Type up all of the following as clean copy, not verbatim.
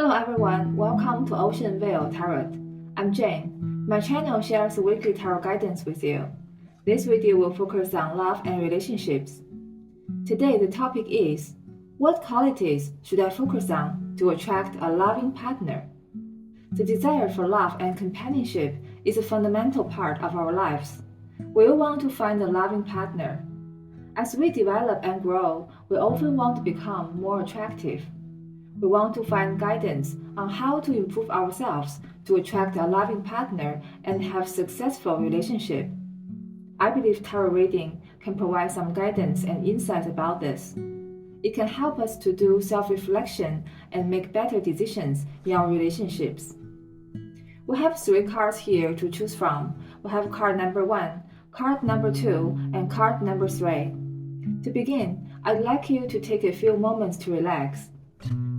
Hello everyone, welcome to OceanVeil Tarot. I'm Jane. My channel shares weekly tarot guidance with you. This video will focus on love and relationships. Today the topic is, what qualities should I focus on to attract a loving partner? The desire for love and companionship is a fundamental part of our lives. We all want to find a loving partner. As we develop and grow, we often want to become more attractive. We want to find guidance on how to improve ourselves to attract a loving partner and have successful relationship. I believe tarot reading can provide some guidance and insight about this. It can help us to do self-reflection and make better decisions in our relationships. We have 3 cards here to choose from. We have card number 1, card number 2, and card number 3. To begin, I'd like you to take a few moments to relax.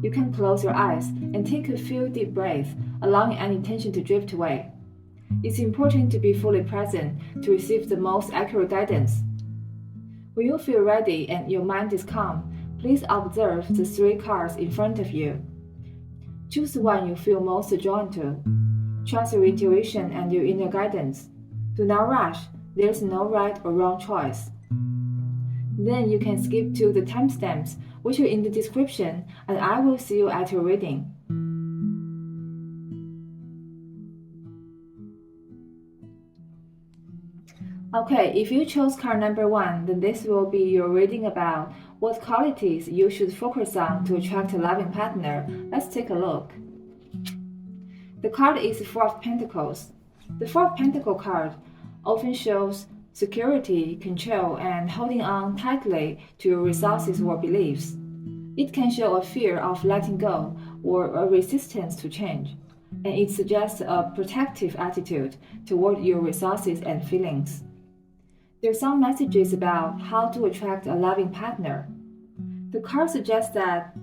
You can close your eyes and take a few deep breaths, allowing any tension to drift away. It's important to be fully present to receive the most accurate guidance. When you feel ready and your mind is calm, please observe the 3 cards in front of you. Choose the one you feel most drawn to. Trust your intuition and your inner guidance. Do not rush, there's no right or wrong choice. Then you can skip to the timestamps, which are in the description, and I will see you at your reading. Okay, if you chose card number 1, then this will be your reading about what qualities you should focus on to attract a loving partner. Let's take a look. The card is 4 of Pentacles. The 4 of Pentacles card often shows security, control, and holding on tightly to your resources or beliefs. It can show a fear of letting go or a resistance to change, and it suggests a protective attitude toward your resources and feelings. There are some messages about how to attract a loving partner. The card suggests that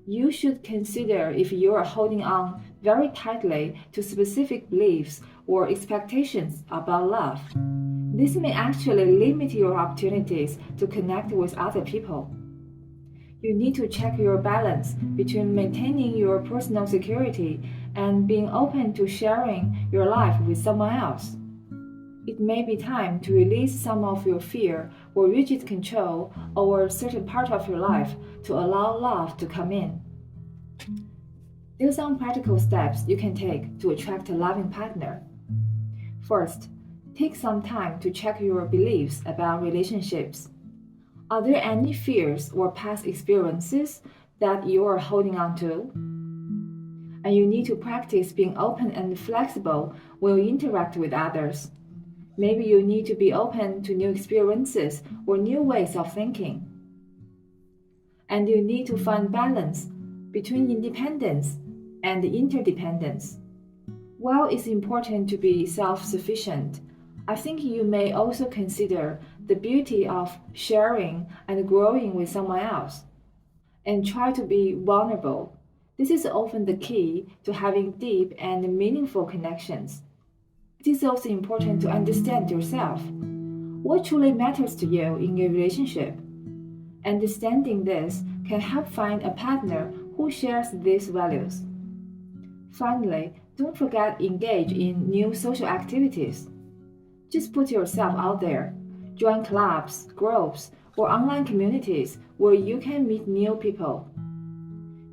you should consider if you are holding on very tightly to specific beliefs or expectations about love. This may actually limit your opportunities to connect with other people. You need to check your balance between maintaining your personal security and being open to sharing your life with someone else. It may be time to release some of your fear or rigid control over a certain part of your life to allow love to come in. There are some practical steps you can take to attract a loving partner. First, take some time to check your beliefs about relationships. Are there any fears or past experiences that you are holding on to? And you need to practice being open and flexible when you interact with others. Maybe you need to be open to new experiences or new ways of thinking. And you need to find balance between independence and interdependence. While it's important to be self-sufficient, I think you may also consider the beauty of sharing and growing with someone else, and try to be vulnerable. This is often the key to having deep and meaningful connections. It is also important to understand yourself. What truly matters to you in a relationship? Understanding this can help find a partner who shares these values. Finally, don't forget to engage in new social activities. Just put yourself out there. Join clubs, groups, or online communities where you can meet new people.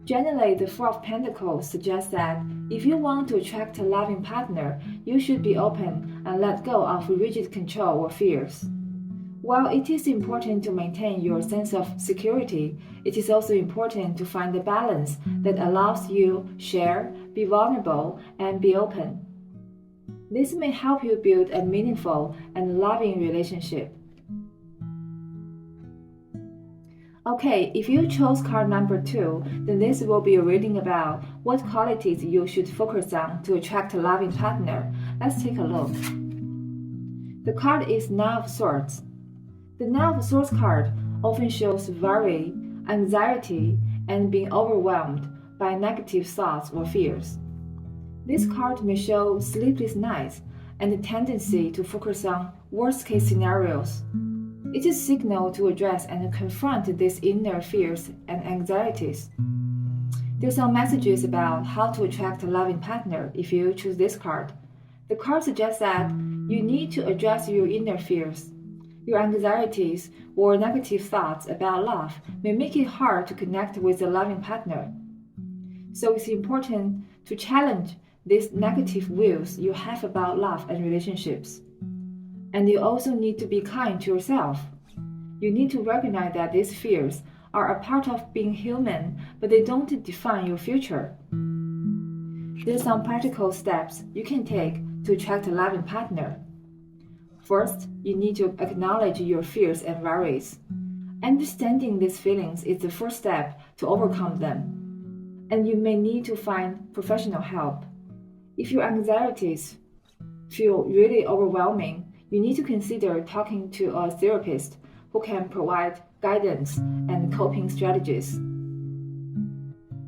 Generally, the 4 of Pentacles suggests that if you want to attract a loving partner, you should be open and let go of rigid control or fears. While it is important to maintain your sense of security, it is also important to find a balance that allows you to share, be vulnerable, and be open. This may help you build a meaningful and loving relationship. Okay, if you chose card number 2, then this will be a reading about what qualities you should focus on to attract a loving partner. Let's take a look. The card is 9 of Swords. The 9 of Swords card often shows worry, anxiety, and being overwhelmed by negative thoughts or fears. This card may show sleepless nights and a tendency to focus on worst-case scenarios. It is a signal to address and confront these inner fears and anxieties. There's some messages about how to attract a loving partner if you choose this card. The card suggests that you need to address your inner fears. Your anxieties or negative thoughts about love may make it hard to connect with a loving partner. So it's important to challenge these negative views you have about love and relationships. And you also need to be kind to yourself. You need to recognize that these fears are a part of being human, but they don't define your future. There's some practical steps you can take to attract a loving partner. First, you need to acknowledge your fears and worries. Understanding these feelings is the first step to overcome them, and you may need to find professional help. If your anxieties feel really overwhelming, you need to consider talking to a therapist who can provide guidance and coping strategies.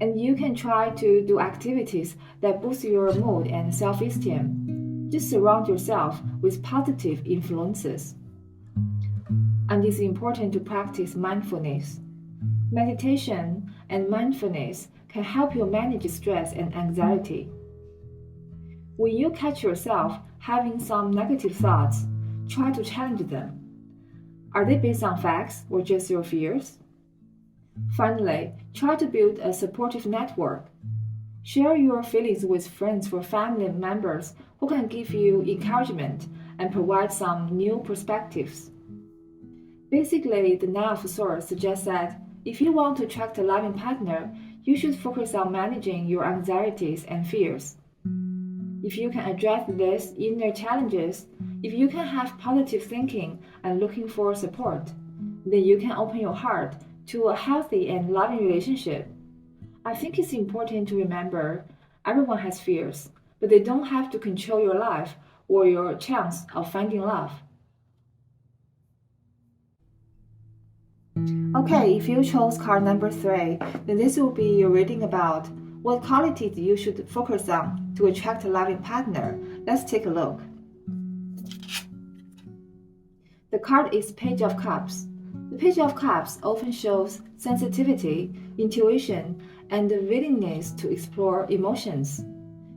And you can try to do activities that boost your mood and self-esteem. Just surround yourself with positive influences. And it's important to practice mindfulness. Meditation and mindfulness can help you manage stress and anxiety. When you catch yourself having some negative thoughts, try to challenge them. Are they based on facts or just your fears? Finally, try to build a supportive network. Share your feelings with friends or family members who can give you encouragement and provide some new perspectives. Basically, the Nine of Swords suggests that if you want to attract a loving partner, you should focus on managing your anxieties and fears. If you can address these inner challenges, if you can have positive thinking and looking for support, then you can open your heart to a healthy and loving relationship. I think it's important to remember everyone has fears, but they don't have to control your life or your chance of finding love. Okay, if you chose card number 3, then this will be your reading about what qualities you should focus on to attract a loving partner. Let's take a look. The card is Page of Cups. The Page of Cups often shows sensitivity, intuition, and the willingness to explore emotions.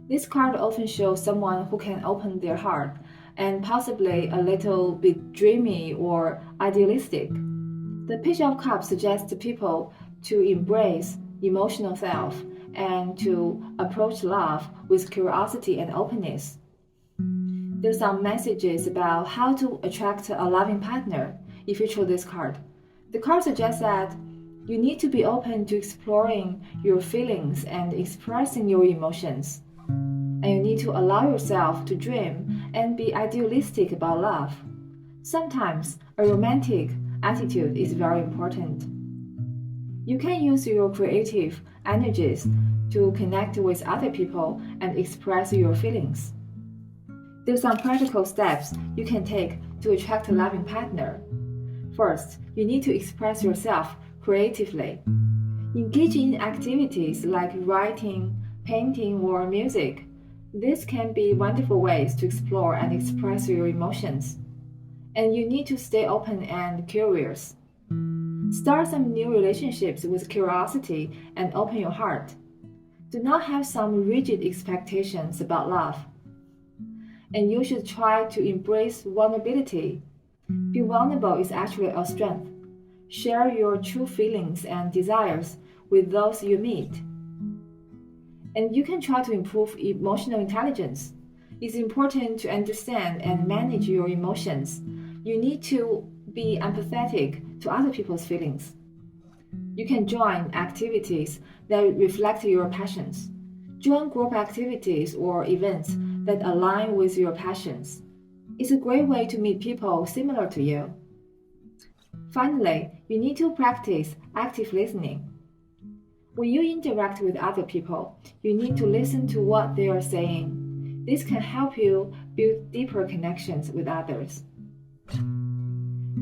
This card often shows someone who can open their heart and possibly a little bit dreamy or idealistic. The Page of Cups suggests people to embrace emotional self and to approach love with curiosity and openness. There's some messages about how to attract a loving partner if you chose this card. The card suggests that you need to be open to exploring your feelings and expressing your emotions. And you need to allow yourself to dream and be idealistic about love. Sometimes a romantic attitude is very important. You can use your creative energies to connect with other people and express your feelings. There's some practical steps you can take to attract a loving partner. First, you need to express yourself creatively. Engage in activities like writing, painting, or music. These can be wonderful ways to explore and express your emotions. And you need to stay open and curious. Start some new relationships with curiosity and open your heart. Do not have some rigid expectations about love. And you should try to embrace vulnerability. Being vulnerable is actually a strength. Share your true feelings and desires with those you meet. And you can try to improve emotional intelligence. It's important to understand and manage your emotions. You need to be empathetic to other people's feelings. You can join activities that reflect your passions. Join group activities or events that align with your passions. It's a great way to meet people similar to you. Finally, you need to practice active listening. When you interact with other people, you need to listen to what they are saying. This can help you build deeper connections with others.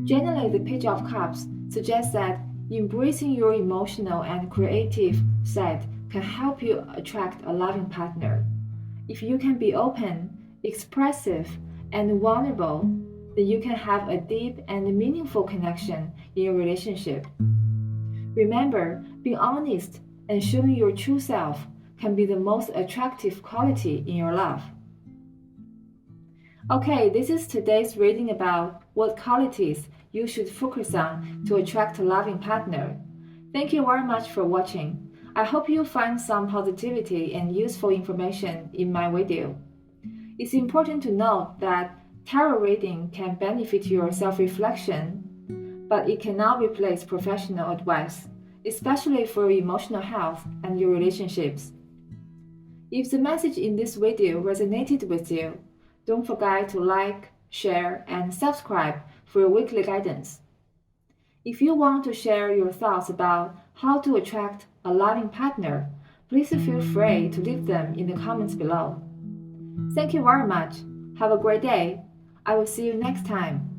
Generally, the Page of Cups suggests that embracing your emotional and creative side can help you attract a loving partner. If you can be open, expressive, and vulnerable, then you can have a deep and meaningful connection in your relationship. Remember, being honest and showing your true self can be the most attractive quality in your love. Okay, this is today's reading about what qualities you should focus on to attract a loving partner. Thank you very much for watching. I hope you find some positivity and useful information in my video. It's important to note that tarot reading can benefit your self-reflection, but it cannot replace professional advice, especially for emotional health and your relationships. If the message in this video resonated with you, don't forget to like, share, and subscribe for weekly guidance. If you want to share your thoughts about how to attract a loving partner, please feel free to leave them in the comments below. Thank you very much. Have a great day. I will see you next time.